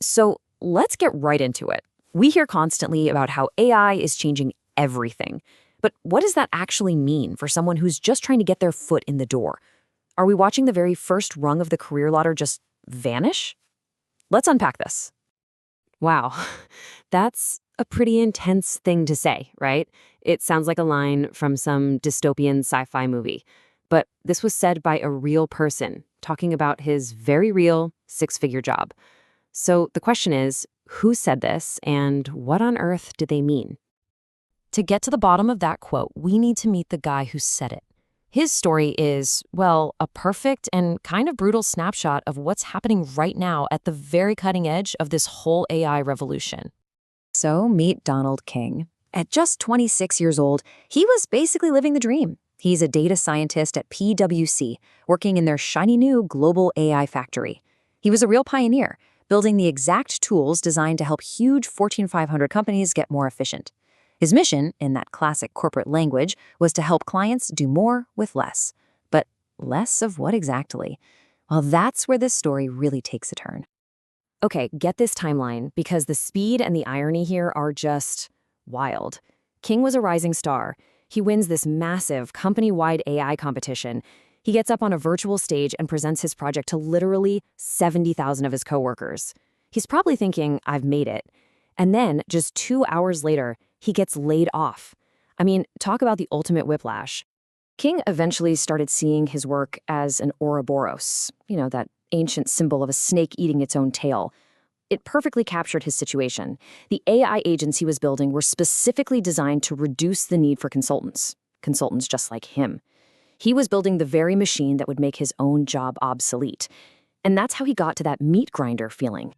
So let's get right into it. We hear constantly about how AI is changing everything. But what does that actually mean for someone who's just trying to get their foot in the door? Are we watching the very first rung of the career ladder just vanish? Let's unpack this. Wow, that's a pretty intense thing to say, right? It sounds like a line from some dystopian sci-fi movie. But this was said by a real person talking about his very real six-figure job. So the question is, who said this and what on earth did they mean? To get to the bottom of that quote, we need to meet the guy who said it. His story is, well, a perfect and kind of brutal snapshot of what's happening right now at the very cutting edge of this whole AI revolution. So meet Donald King. At just 26 years old, he was basically living the dream. He's a data scientist at PwC, working in their shiny new global AI factory. He was a real pioneer, building the exact tools designed to help huge Fortune 500 companies get more efficient. His mission, in that classic corporate language, was to help clients do more with less. But less of what exactly? Well, that's where this story really takes a turn. Okay, get this timeline, because the speed and the irony here are just wild. King was a rising star. He wins this massive company-wide AI competition. He gets up on a virtual stage and presents his project to literally 70,000 of his coworkers. He's probably thinking, I've made it. And then, just 2 hours later, he gets laid off. I mean, talk about the ultimate whiplash. King eventually started seeing his work as an Ouroboros, that ancient symbol of a snake eating its own tail. It perfectly captured his situation. The AI agents he was building were specifically designed to reduce the need for consultants just like him. He was building the very machine that would make his own job obsolete. And that's how he got to that meat grinder feeling.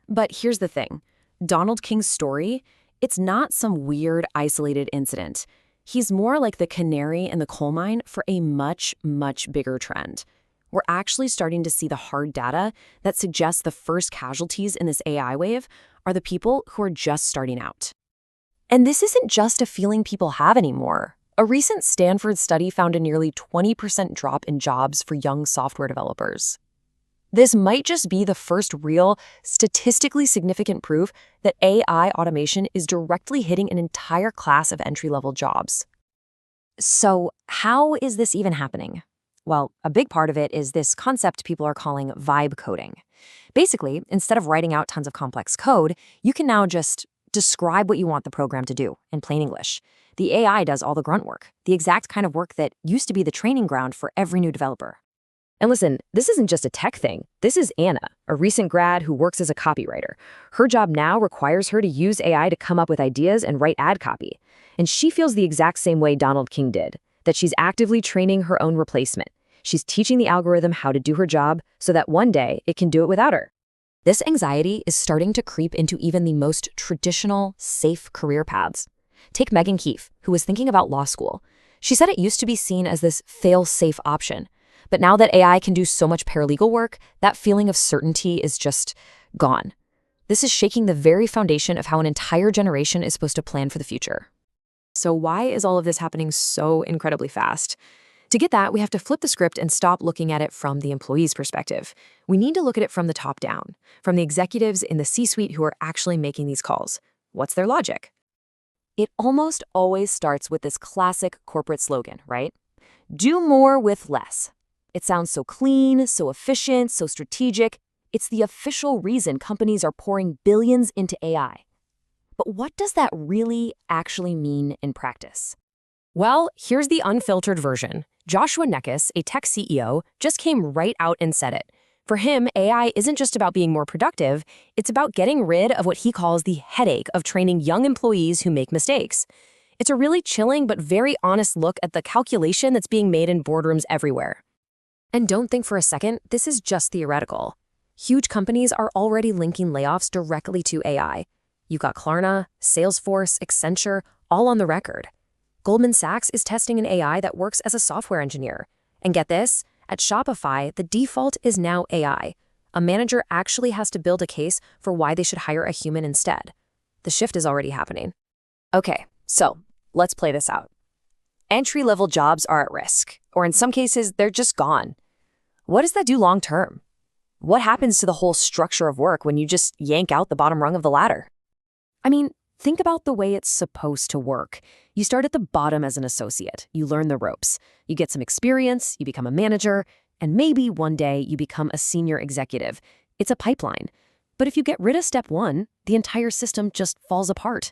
But here's the thing. Donald King's story, it's not some weird, isolated incident. He's more like the canary in the coal mine for a much, much bigger trend. We're actually starting to see the hard data that suggests the first casualties in this AI wave are the people who are just starting out. And this isn't just a feeling people have anymore. A recent Stanford study found a nearly 20% drop in jobs for young software developers. This might just be the first real, statistically significant proof that AI automation is directly hitting an entire class of entry-level jobs. So how is this even happening? Well, a big part of it is this concept people are calling vibe coding. Basically, instead of writing out tons of complex code, you can now just describe what you want the program to do in plain English. The AI does all the grunt work, the exact kind of work that used to be the training ground for every new developer. And listen, this isn't just a tech thing. This is Anna, a recent grad who works as a copywriter. Her job now requires her to use AI to come up with ideas and write ad copy. And she feels the exact same way Donald King did, that she's actively training her own replacement. She's teaching the algorithm how to do her job so that one day it can do it without her. This anxiety is starting to creep into even the most traditional, safe career paths. Take Megan Keefe, who was thinking about law school. She said it used to be seen as this fail-safe option. But now that AI can do so much paralegal work, that feeling of certainty is just gone. This is shaking the very foundation of how an entire generation is supposed to plan for the future. So why is all of this happening so incredibly fast? To get that, we have to flip the script and stop looking at it from the employee's perspective. We need to look at it from the top down, from the executives in the C-suite who are actually making these calls. What's their logic? It almost always starts with this classic corporate slogan, right? Do more with less. It sounds so clean, so efficient, so strategic. It's the official reason companies are pouring billions into AI. But what does that really actually mean in practice? Well, here's the unfiltered version. Joshua Nekes, a tech CEO, just came right out and said it. For him, AI isn't just about being more productive, it's about getting rid of what he calls the headache of training young employees who make mistakes. It's a really chilling but very honest look at the calculation that's being made in boardrooms everywhere. And don't think for a second this is just theoretical. Huge companies are already linking layoffs directly to AI. You've got Klarna, Salesforce, Accenture, all on the record. Goldman Sachs is testing an AI that works as a software engineer. And get this, at Shopify, the default is now AI. A manager actually has to build a case for why they should hire a human instead. The shift is already happening. Okay, so let's play this out. Entry-level jobs are at risk, or in some cases, they're just gone. What does that do long-term? What happens to the whole structure of work when you just yank out the bottom rung of the ladder? I mean, think about the way it's supposed to work. You start at the bottom as an associate. You learn the ropes. You get some experience, you become a manager, and maybe one day you become a senior executive. It's a pipeline. But if you get rid of step one, the entire system just falls apart.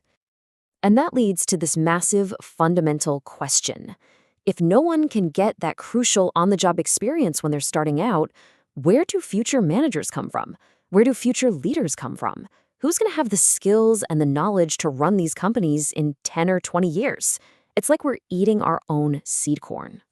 And that leads to this massive fundamental question. If no one can get that crucial on-the-job experience when they're starting out, where do future managers come from? Where do future leaders come from? Who's going to have the skills and the knowledge to run these companies in 10 or 20 years? It's like we're eating our own seed corn.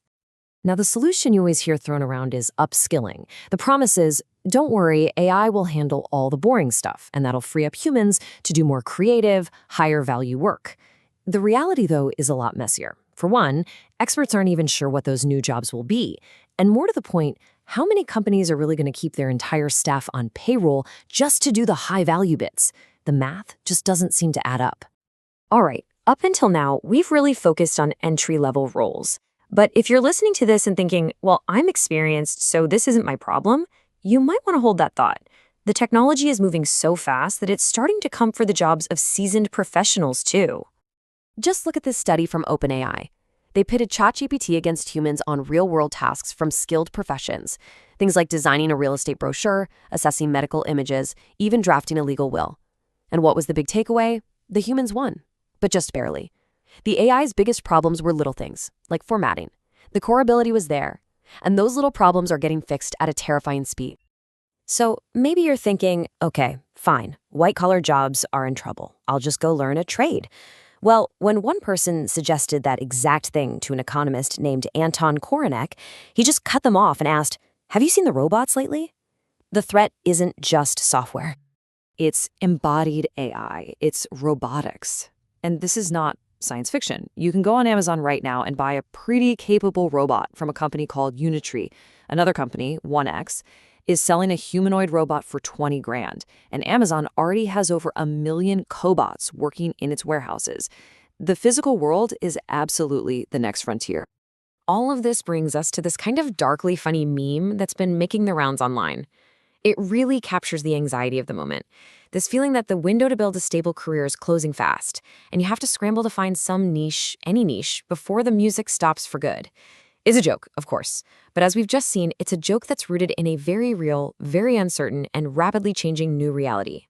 Now, the solution you always hear thrown around is upskilling. The promise is, don't worry, AI will handle all the boring stuff, and that'll free up humans to do more creative, higher-value work. The reality, though, is a lot messier. For one, experts aren't even sure what those new jobs will be. And more to the point, how many companies are really going to keep their entire staff on payroll just to do the high-value bits? The math just doesn't seem to add up. All right, up until now, we've really focused on entry-level roles. But if you're listening to this and thinking, well, I'm experienced, so this isn't my problem, you might want to hold that thought. The technology is moving so fast that it's starting to come for the jobs of seasoned professionals, too. Just look at this study from OpenAI. They pitted ChatGPT against humans on real-world tasks from skilled professions, things like designing a real estate brochure, assessing medical images, even drafting a legal will. And what was the big takeaway? The humans won, but just barely. The AI's biggest problems were little things, like formatting. The core ability was there, and those little problems are getting fixed at a terrifying speed. So maybe you're thinking, okay, fine, white-collar jobs are in trouble. I'll just go learn a trade. Well, when one person suggested that exact thing to an economist named Anton Koronek, he just cut them off and asked, have you seen the robots lately? The threat isn't just software. It's embodied AI. It's robotics. And this is not science fiction. You can go on Amazon right now and buy a pretty capable robot from a company called Unitree. Another company, 1X, is selling a humanoid robot for 20 grand, and Amazon already has over 1 million cobots working in its warehouses. The physical world is absolutely the next frontier. All of this brings us to this kind of darkly funny meme that's been making the rounds online. It really captures the anxiety of the moment. This feeling that the window to build a stable career is closing fast, and you have to scramble to find some niche, any niche, before the music stops for good. It's a joke, of course, but as we've just seen, it's a joke that's rooted in a very real, very uncertain, and rapidly changing new reality.